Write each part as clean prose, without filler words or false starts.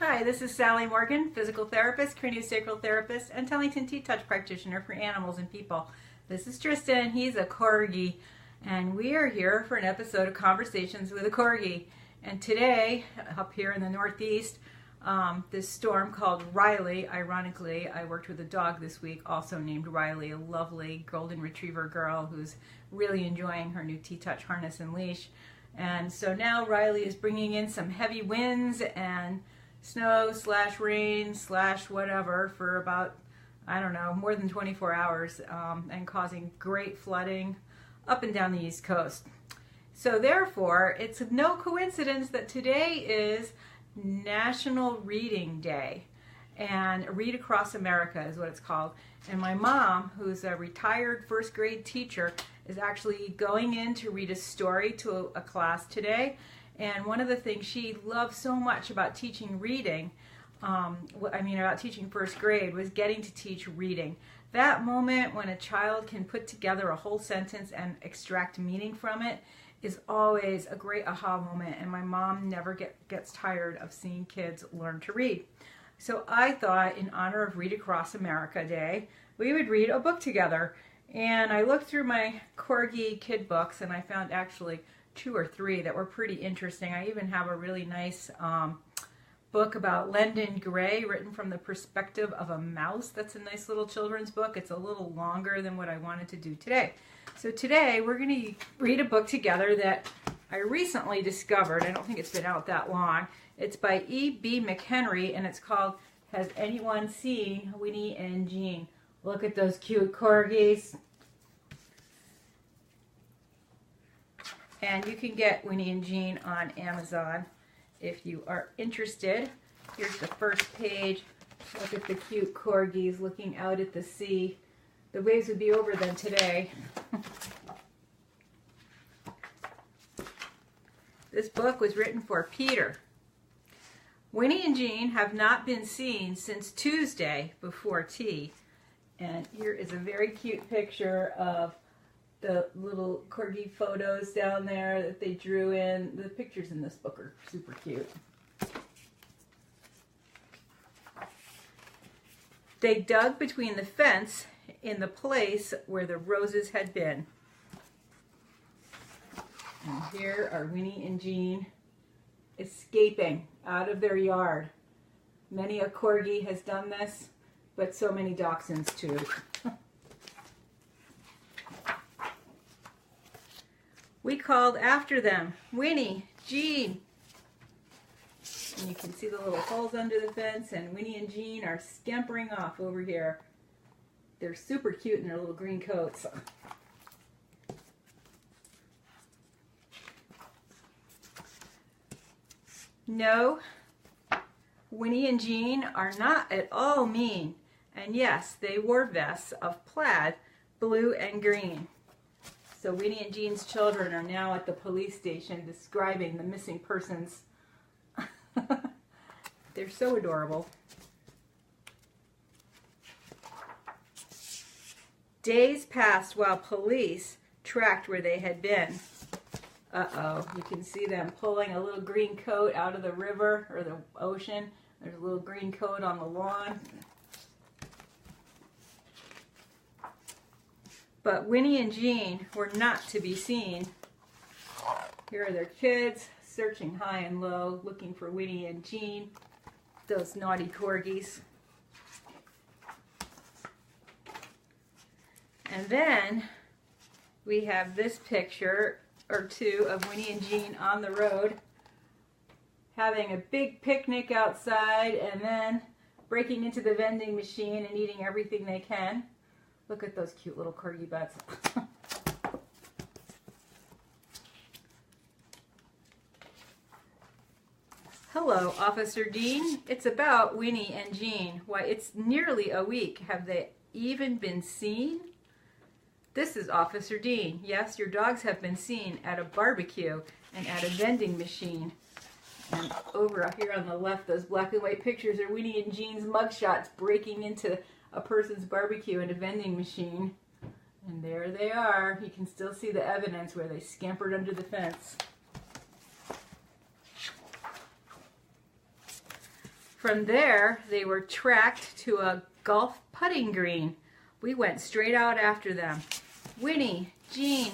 Hi, this is Sally Morgan, physical therapist, craniosacral therapist, and Tellington T-Touch practitioner for animals and people. This is Tristan. He's a Corgi, and we are here for an episode of Conversations with a Corgi. And today, up here in the Northeast, this storm called Riley, ironically, I worked with a dog this week also named Riley, a lovely golden retriever girl who's really enjoying her new T-Touch harness and leash. And so now Riley is bringing in some heavy winds and snow / rain / whatever for about, I don't know, more than 24 hours and causing great flooding up and down the East Coast. So therefore, it's no coincidence that today is National Reading Day, and Read Across America is what it's called. And my mom, who's a retired first grade teacher, is actually going in to read a story to a class today. And one of the things she loved so much about teaching reading, about teaching first grade, was getting to teach reading. That moment when a child can put together a whole sentence and extract meaning from it is always a great aha moment, and my mom never gets tired of seeing kids learn to read. So I thought, in honor of Read Across America Day, we would read a book together. And I looked through my Corgi kid books, and I found actually 2 or 3 that were pretty interesting. I even have a really nice book about Lendon Gray, written from the perspective of a mouse. That's a nice little children's book. It's a little longer than what I wanted to do today. So today we're going to read a book together that I recently discovered. I don't think it's been out that long. It's by E.B. McHenry, and it's called Has Anyone Seen Winnie and Jean? Look at those cute corgis. And you can get Winnie and Jean on Amazon if you are interested. Here's the first page. Look at the cute corgis looking out at the sea. The waves would be over them today. This book was written for Peter. Winnie and Jean have not been seen since Tuesday before tea. And here is a very cute picture of the little corgi photos down there that they drew in. The pictures in this book are super cute. They dug between the fence in the place where the roses had been. And here are Winnie and Jean escaping out of their yard. Many a corgi has done this, but so many dachshunds too. We called after them, Winnie, Jean. And you can see the little holes under the fence, and Winnie and Jean are scampering off over here. They're super cute in their little green coats. No, Winnie and Jean are not at all mean. And yes, they wore vests of plaid, blue and green. So Winnie and Jean's children are now at the police station describing the missing persons. They're so adorable. Days passed while police tracked where they had been. Uh-oh, you can see them pulling a little green coat out of the river or the ocean. There's a little green coat on the lawn. But Winnie and Jean were not to be seen. Here are their kids searching high and low, looking for Winnie and Jean, those naughty corgis. And then we have this picture or two of Winnie and Jean on the road, having a big picnic outside and then breaking into the vending machine and eating everything they can. Look at those cute little corgi butts. Hello, Officer Dean. It's about Winnie and Jean. Why, it's nearly a week. Have they even been seen? This is Officer Dean. Yes, your dogs have been seen at a barbecue and at a vending machine. And over here on the left, those black and white pictures are Winnie and Jean's mugshots breaking into a person's barbecue and a vending machine. And there they are. You can still see the evidence where they scampered under the fence. From there, they were tracked to a golf putting green. We went straight out after them. Winnie, Jean,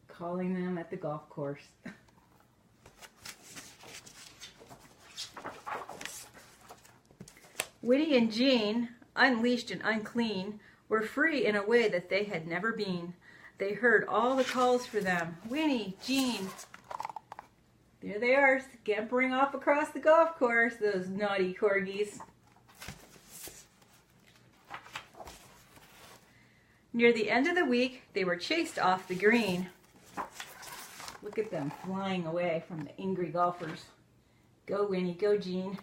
calling them at the golf course. Winnie and Jean, unleashed and unclean, were free in a way that they had never been. They heard all the calls for them. Winnie, Jean. There they are, scampering off across the golf course, those naughty corgis. Near the end of the week, they were chased off the green. Look at them flying away from the angry golfers. Go, Winnie, go, Jean.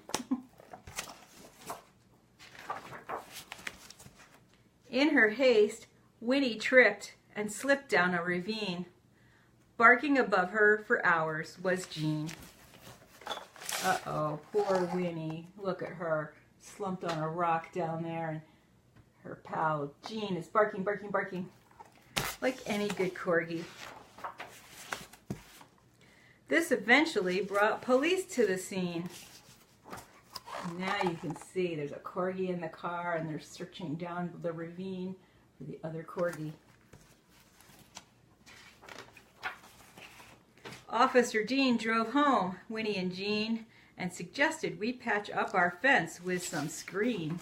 In her haste, Winnie tripped and slipped down a ravine. Barking above her for hours was Jean. Uh-oh, poor Winnie. Look at her, slumped on a rock down there, and her pal Jean is barking, barking, barking, like any good corgi. This eventually brought police to the scene. Now you can see there's a corgi in the car, and they're searching down the ravine for the other corgi. Officer Dean drove home, Winnie and Jean, and suggested we patch up our fence with some screen.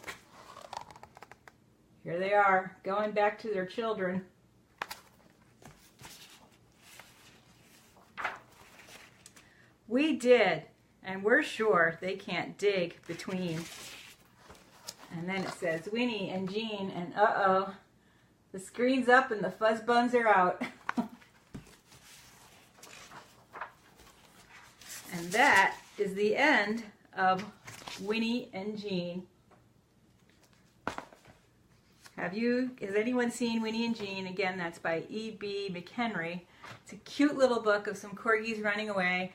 Here they are, going back to their children. We did, and we're sure they can't dig between. And then it says Winnie and Jean, and uh-oh, the screen's up and the fuzz buns are out. And that is the end of Winnie and Jean. Has anyone seen Winnie and Jean? Again, that's by E.B. McHenry. It's a cute little book of some corgis running away.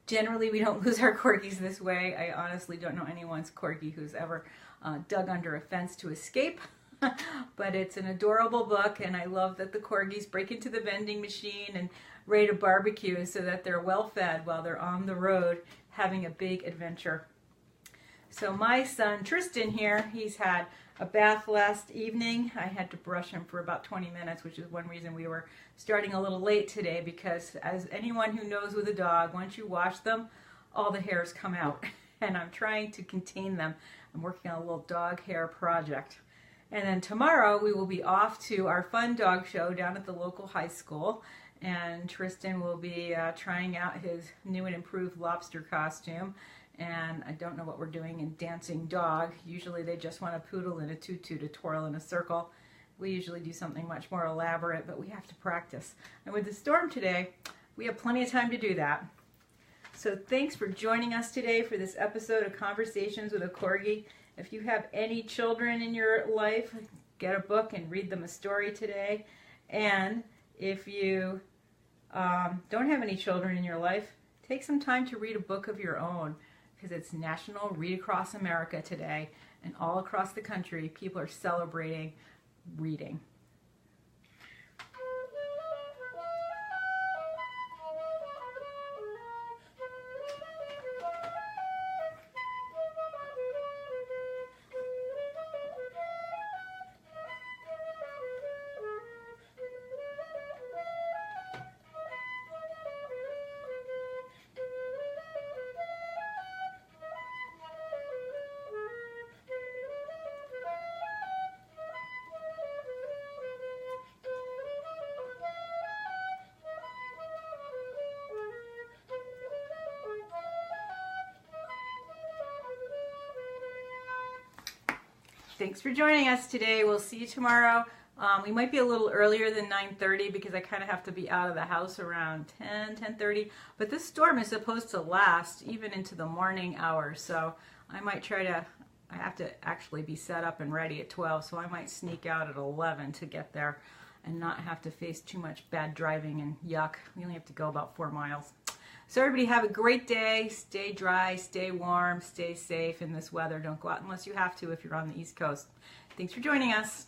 Generally, we don't lose our corgis this way. I honestly don't know anyone's corgi who's ever dug under a fence to escape. But it's an adorable book, and I love that the corgis break into the vending machine and raid a barbecue so that they're well fed while they're on the road having a big adventure. So my son Tristan here, he's had a bath last evening. I had to brush him for about 20 minutes, which is one reason we were starting a little late today, because as anyone who knows with a dog, once you wash them, all the hairs come out. And I'm trying to contain them. I'm working on a little dog hair project. And then tomorrow we will be off to our fun dog show down at the local high school. And Tristan will be trying out his new and improved lobster costume. And I don't know what we're doing in Dancing Dog. Usually they just want a poodle in a tutu to twirl in a circle. We usually do something much more elaborate, but we have to practice. And with the storm today, we have plenty of time to do that. So thanks for joining us today for this episode of Conversations with a Corgi. If you have any children in your life, get a book and read them a story today. And if you don't have any children in your life, take some time to read a book of your own, because it's National Read Across America today, and all across the country people are celebrating reading. Thanks for joining us today. We'll see you tomorrow. We might be a little earlier than 9:30 because I kind of have to be out of the house around 10:30. But this storm is supposed to last even into the morning hours. So I might try to, I have to actually be set up and ready at 12. So I might sneak out at 11 to get there and not have to face too much bad driving and yuck. We only have to go about 4 miles. So everybody have a great day. Stay dry, stay warm, stay safe in this weather. Don't go out unless you have to if you're on the East Coast. Thanks for joining us.